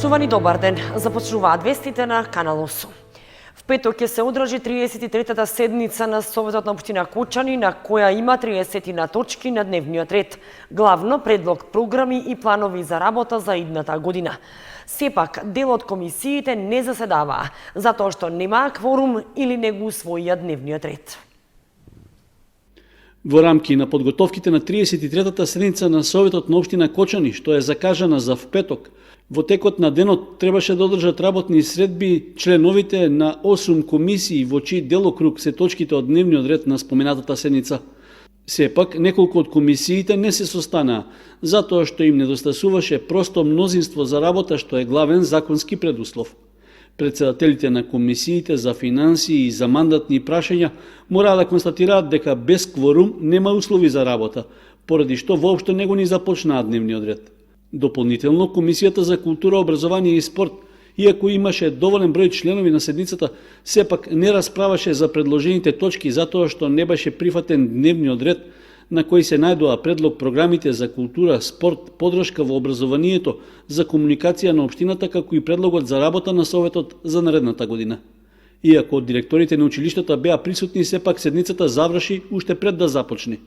Почитувани, добар ден. Започнуваат вестите на Канал 8. В петок ќе се одржи 33-та седница на Советот на општина Кочани, на која има 30 точки на дневниот ред. Главно предлог програми и планови за работа за идната година. Сепак, дел од комисиите не заседаваа, затоа што немаа кворум или не го усвоија дневниот ред. Во рамки на подготовките на 33-та седница на Советот на општина Кочани, што е закажана за впеток, во текот на денот требаше да одржат работни средби членовите на 8 комисии во чиј делокруг се точките од дневниот ред на споменатата седница. Сепак, неколку од комисиите не се состанаа, затоа што им недостасуваше просто мнозинство за работа, што е главен законски предуслов. Председателите на комисиите за финансии и за мандатни прашања мораа да констатираат дека без кворум нема услови за работа, поради што воопшто не го ни започнаа дневниот ред. Дополнително, Комисијата за култура, образование и спорт, иако имаше доволен број членови на седницата, сепак не расправаше за предложените точки затоа што не беше прифатен дневниот ред на кој се најдоа предлог програмите за култура, спорт, подршка во образованието, за комуникација на општината, како и предлогот за работа на Советот за наредната година. Иако директорите на училиштата беа присутни, сепак седницата заврши уште пред да започне.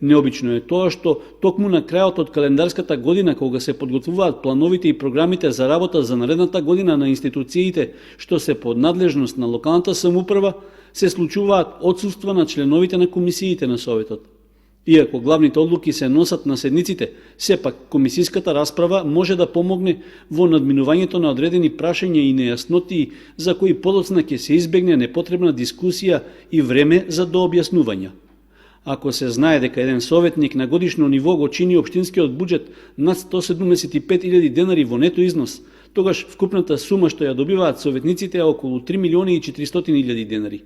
Необично е тоа што токму на крајот од календарската година, кога се подготвуваат плановите и програмите за работа за наредната година на институциите што се под надлежност на локалната самоуправа, се случуваат отсуства на членовите на комисиите на Советот. Иако главните одлуки се носат на седниците, сепак комисиската расправа може да помогне во надминувањето на одредени прашања и нејаснотии за кои подоцна ќе се избегне непотребна дискусија и време за дообјаснувања. Ако се знае дека еден советник на годишно ниво го чини општинскиот буџет над 175.000 денари во нето износ, тогаш вкупната сума што ја добиваат советниците е околу 3.400.000 денари.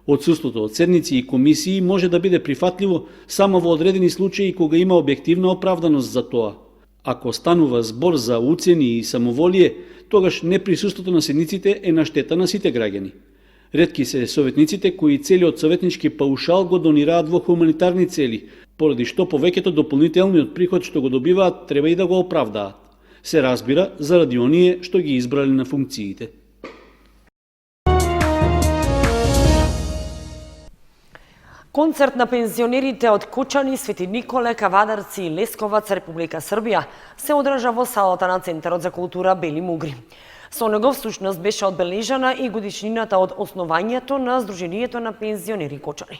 Отсуството од седници и комисии може да биде прифатливо само во одредени случаи кога има објективна оправданост за тоа. Ако станува збор за уцени и самоволие, тогаш неприсуството на седниците е на штета на сите граѓани. Ретки се советниците кои целиот советнички паушал го донираат во хуманитарни цели, поради што повеќето дополнителниот приход што го добиваат треба и да го оправдаат. Се разбира заради оние што ги избрали на функциите. Концерт на пензионерите од Кочани, Свети Николе, Кавадарци и Лесковац, Република Србија, се одржа во салата на Центарот за култура Бели Мугри. Со него всушност беше одбележана и годишнината од основањето на Сдруженијето на пензионери Кочани.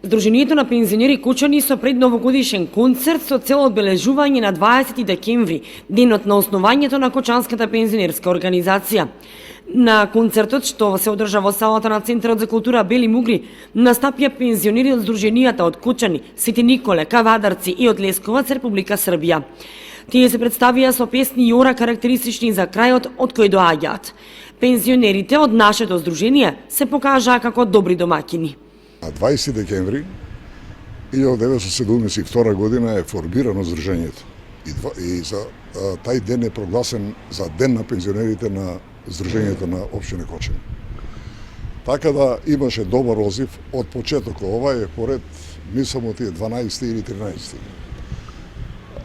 Сдруженијето на пензионери Кочани со предновогодишен концерт со цел одбележување на 20 декември, денот на основањето на Кочанската пензионерска организација. На концертот, што се одржа во салата на Центарот за култура Бели Мугри, настапија пензионери од Сдруженијата од Кочани, Свети Николе, Кавадарци и од Лесковац, Република Србија. Тие се представија со песни и ора карактеристични за крајот од кој доаѓаат. Пензионерите од нашето здружение се покажаа како добри домаќини. На 20 декември 1972 година е формирано здружението. И за тај ден е прогласен за ден на пензионерите на Сдруженијето на општина Кочани. Така да имаше добар одзив од почетокот. Ова е поред, мислам, од тие 12 или 13.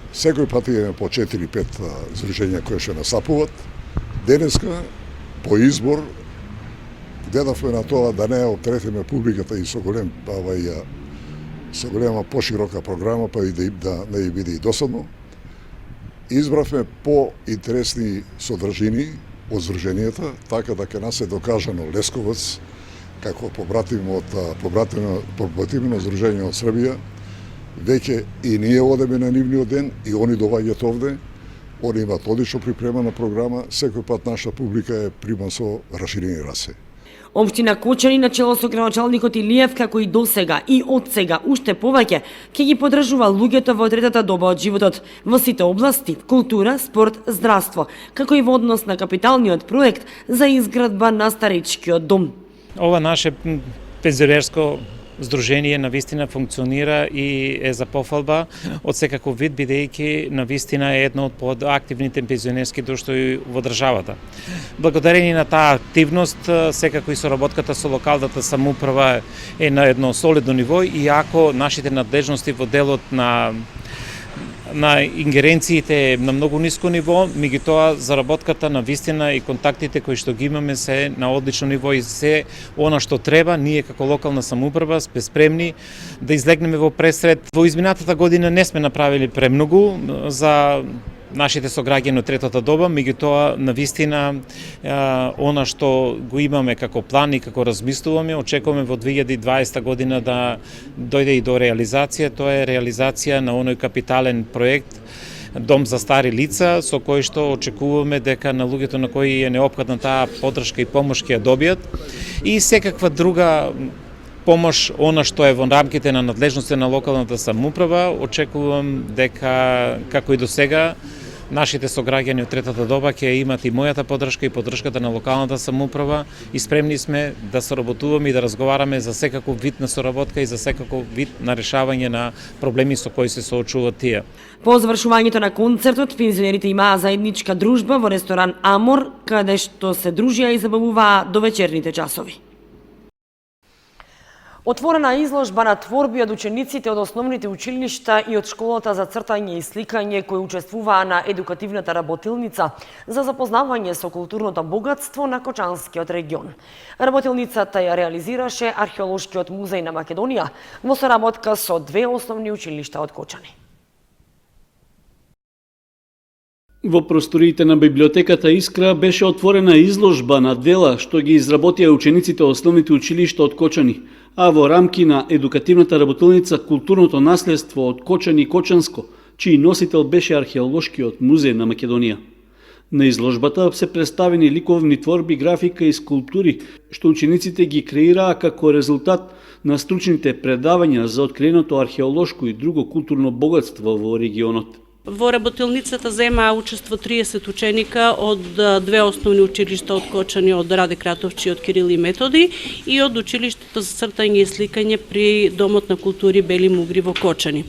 Секој пат имаме по 4-5 здруженја кои ще насапуват. Денеска, по избор, гледавме на тоа да не оптеретиме публиката и со голема поширока програма, па и да не биде и досадно. Избравме по-интересни содржини од здруженијата, така да ке нас е докажано Лесковац, како побратимо здружение од Србија. Веќе и ние одеме на нивниот ден и они доаѓаат овде. Они имаат одлично припремана програма, секој пат наша публика е прима со расширени расе. Општина Кочани на чело со градоначалникот Илиев, како и досега и од сега уште повеќе, ќе ги поддржува луѓето во третата доба од животот во сите области: култура, спорт, здравство, како и во однос на капиталниот проект за изградба на старечкиот дом. Ова наше пензионерско здружение навистина функционира и е за пофалба од секаков вид, бидејќи навистина е едно од подактивните пензионерски друштва во државата. Благодарение на таа активност, секако и соработката со локалната самоуправа е на едно солидно ниво, иако нашите надлежности во делот на на ингеренциите на многу ниско ниво, меѓутоа заработката на вистина и контактите кои што ги имаме се на одлично ниво и се она што треба, ние како локална самоуправа сме спремни да излегнеме во пресред. Во изминатата година не сме направили премногу за нашите сограѓани од третата доба, меѓутоа на вистина она што го имаме како план и како размислуваме, очекуваме во 2020 година да дојде и до реализација, тоа е реализација на оној капитален проект Дом за стари лица, со кој што очекуваме дека на луѓето на кои е неопходна таа поддршка и помош ќе ја добијат и секаква друга помош, она што е во рамките на надлежностите на локалната самоуправа, очекувам дека, како и до сега, нашите сограѓани од третата доба ќе имат и мојата поддршка и поддршката на локалната самоуправа и спремни сме да соработуваме и да разговараме за секаков вид на соработка и за секаков вид на решавање на проблеми со кои се соочуваат тие. По завршувањето на концертот, пензионерите имаа заедничка дружба во ресторан Амор, каде што се дружија и забавуваа до вечерните часови. Отворена изложба на творби од учениците од основните училишта и од школата за цртање и сликање кои учествуваа на едукативната работилница за запознавање со културното богатство на Кочанскиот регион. Работилницата ја реализираше Археолошкиот музеј на Македонија во соработка со две основни училишта од Кочани. Во просториите на библиотеката Искра беше отворена изложба на дела што ги изработија учениците од основните училишта од Кочани, а во рамки на едукативната работилница Културното наследство од Кочани и Кочанско, чиј носител беше Археолошкиот музеј на Македонија. На изложбата се представени ликовни творби, графика и скулптури, што учениците ги креираа како резултат на стручните предавања за откриеното археолошко и друго културно богатство во регионот. Во работилницата земаа учество 30 ученика од две основни училишта од Кочани, од Раде Кратовчи, од Кирил и Методи и од училиштето за цртање и сликање при Домот на култури Бели Мугри во Кочани.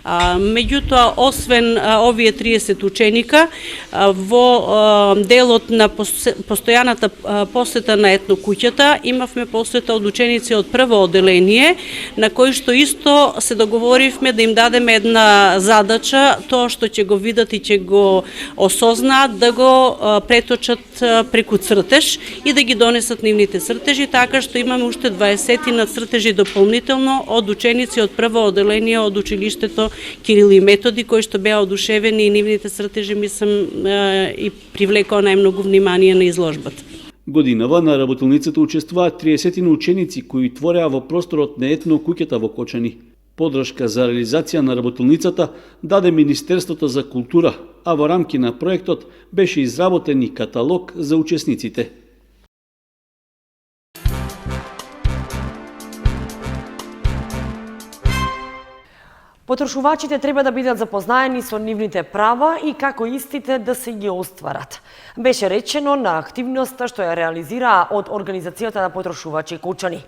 Меѓутоа, освен овие 30 ученика, во делот на постојаната посета на етнокуќата имавме посета од ученици од прво оделение, на кои што исто се договоривме да им дадеме една задача, тоа што ќе го видат и ќе го осознаат, да го преточат преку цртеж и да ги донесат нивните цртежи, така што имаме уште 20 на цртежи дополнително од ученици од прво оделение од училиштето Кирил и Методи, кои што беа одушевени и нивните цртежи мислам и привлекоа најмногу внимание на изложбата. Годинава на работилницата учествуваат 30 ученици кои твореа во просторот на етнокуќата во Кочани. Поддршка за реализација на работилницата даде Министерството за култура, а во рамки на проектот беше изработен и каталог за учесниците. Потрошувачите треба да бидат запознаени со нивните права и како истите да се ги остварат. Беше речено на активноста што ја реализираа од Организацијата на потрошувачи Кочани.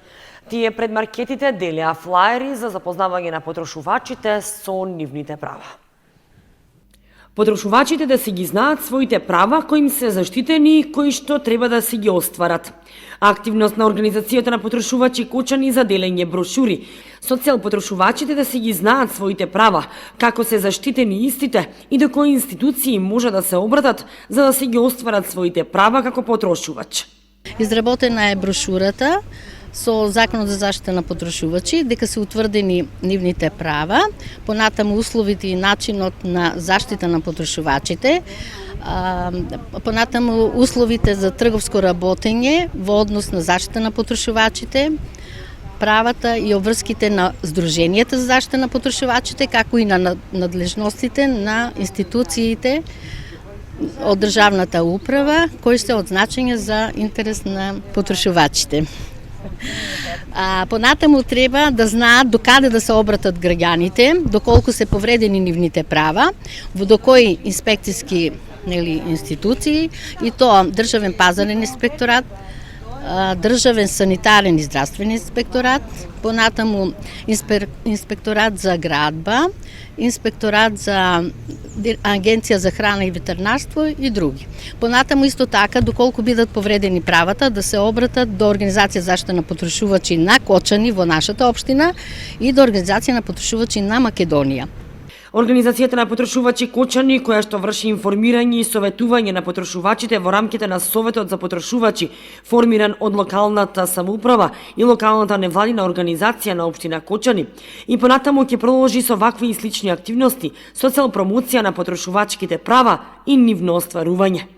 Тие пред маркетите делеа флаери за запознавање на потрошувачите со нивните права. Потрошувачите да си ги знаат своите права кои им се заштитени и кои што треба да си ги остварат. Активност на Организацијата на потрошувачи Кочани за делење брошури со цел потрошувачите да си ги знаат своите права, како се заштитени истите и до кои институции може да се обратат за да си ги остварат своите права како потрошувач. Изработена е брошурата со Законот за заштита на потрошувачи, дека се утврдени нивните права, понатаму условите и начинот на заштита на потрошувачите, понатаму условите за трговско работење во однос на заштита на потрошувачите, правата и обврските на Сдруженијата за заштита на потрошувачите, како и на надлежностите на институциите од државната управа, кои се од значење за интерес на потрошувачите. Понатаму треба да знаат до каде да се обратат граѓаните, доколку се повредени нивните права, во до кои инспекцијски институции, и тоа Државен пазарен инспекторат, Државен санитарен и здравствен инспекторат, понатаму инспекторат за градба, инспекторат за Агенција за храна и ветеринарство и други. Понатаму исто така, доколку бидат повредени правата, да се обратат до Организација за заштита на потрошувачи на Кочани во нашата општина и до Организација на потрошувачи на Македонија. Организацијата на потрошувачи Кочани, која што врши информирање и советување на потрошувачите во рамките на Советот за потрошувачи, формиран од локалната самоуправа и локалната невладина организација на општина Кочани, и понатаму ќе продолжи со вакви и слични активности со цел промоција на потрошувачките права и нивно остварување.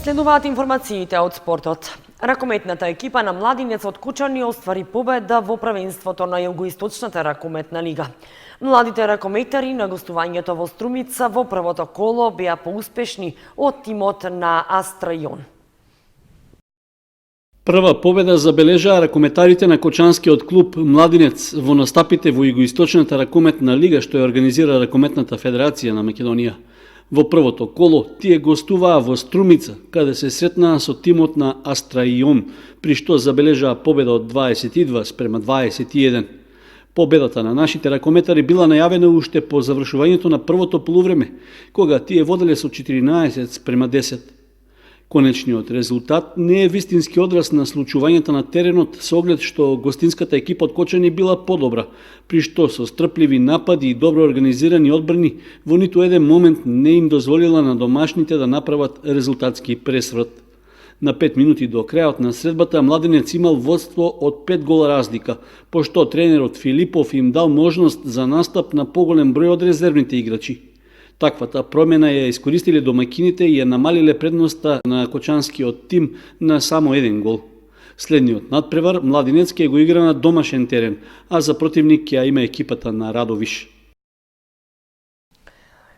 Следуваат информациите од спортот. Ракометната екипа на Младинец од Кочани оствари победа во првенството на Југоисточната ракометна лига. Младите ракометари на гостувањето во Струмица во првото коло беа поуспешни од тимот на Астрајон. Прва победа забележаа ракометарите на Кочанскиот клуб Младинец во настапите во Југоисточната ракометна лига што ја организира Ракометната федерација на Македонија. Во првото коло тие гостуваа во Струмица, каде се сретнаа со тимот на Астрајон, при што забележаа победа од 22-21. Победата на нашите ракометари била најавена уште по завршувањето на првото полувреме, кога тие воделе со 14-10. Конечниот резултат не е вистински одраз на случувањата на теренот со оглед што гостинската екипа од Кочани била подобра, при што со стрпливи напади и добро организирани одбрани во ниту еден момент не им дозволила на домашните да направат резултатски пресврт. На 5 минути до крајот на средбата Младенец имал водство од 5 гола разлика, пошто тренерот Филипов им дал можност за настап на поголем број од резервните играчи. Таквата промена ја искористиле домаќините и ја намалиле предноста на Кочанскиот тим на само 1 гол. Следниот надпревар Младинец ќе го игра на домашен терен, а за противник ќе има екипата на Радовиш.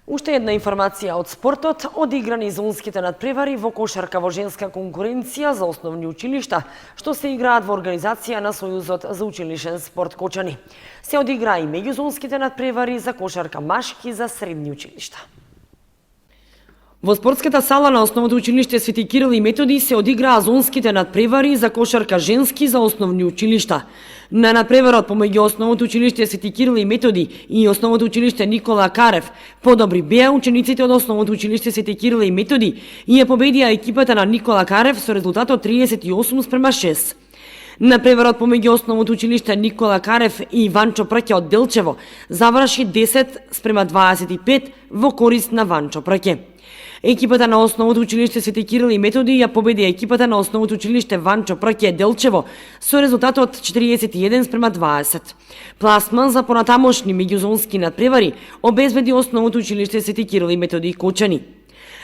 Уште една информација од спортот, одиграни зонските надпревари во кошарка во женска конкуренција за основни училишта, што се играат во организација на Сојузот за училишен спорт Кочани. Се одигра и меѓузонските надпревари за кошарка машки за средни училишта. Во спортската сала на Основното училиште Свети Кирил и Методи се одиграа зонските надпревари за кошарка женски за основни училишта. На надпреварот помеѓу Основното училиште Свети Кирил и Методи и Основното училиште Никола Карев подобри беа учениците од Основното училиште Свети Кирил и Методи и ја победија екипата на Никола Карев со резултатот 38-6. Надпреварот помеѓу Основното училиште Никола Карев и Ванчо Праќе од Делчево заврши 10-25 во корист на Ванчо Праќе. Екипата на Основното училиште Свети Кирил и Методи ја победи екипата на Основното училиште Ванчо Праќе Делчево со резултатот 41-20. Пласман за понатамошни меѓузонски надпревари обезбеди Основното училиште Свети Кирил и Методи Кочани.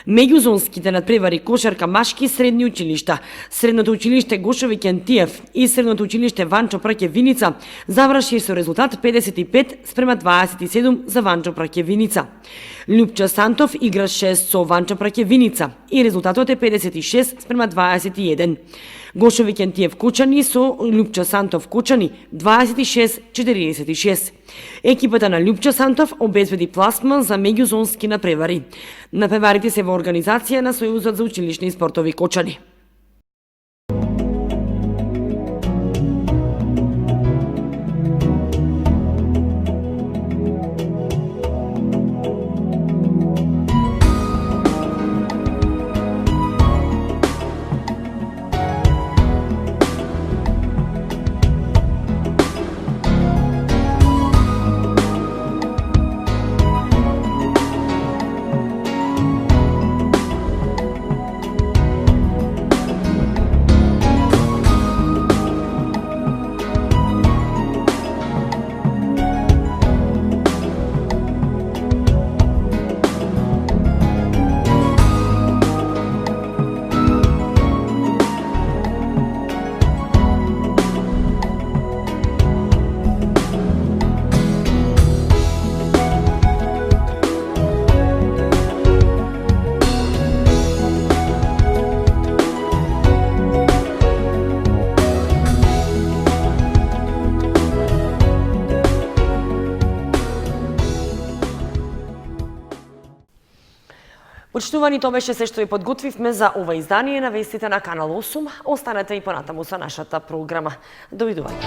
Меѓузонските надпревари кошарка машки средни училишта, Средното училиште Гошови Кентиев и Средното училиште Ванчо Праќе Виница заврши со резултат 55-27 за Ванчо Праќе Виница. Лјупча Сантов играше со Ванчо Праќе Виница и резултатот е 56-21. Гошови Кентиев Кочани со Лјупча Сантов Кочани 26-46. Екипата на Лјупча Сантов обезбеди пласман за меѓузонски надпревари. Надпреварите се во организација на Сојузот за училишни спортови Кочани. Почитувани, тоа беше се што ви подготвивме за ова издание на вестите на Канал 8. Останете и понатаму со нашата програма. Довидување.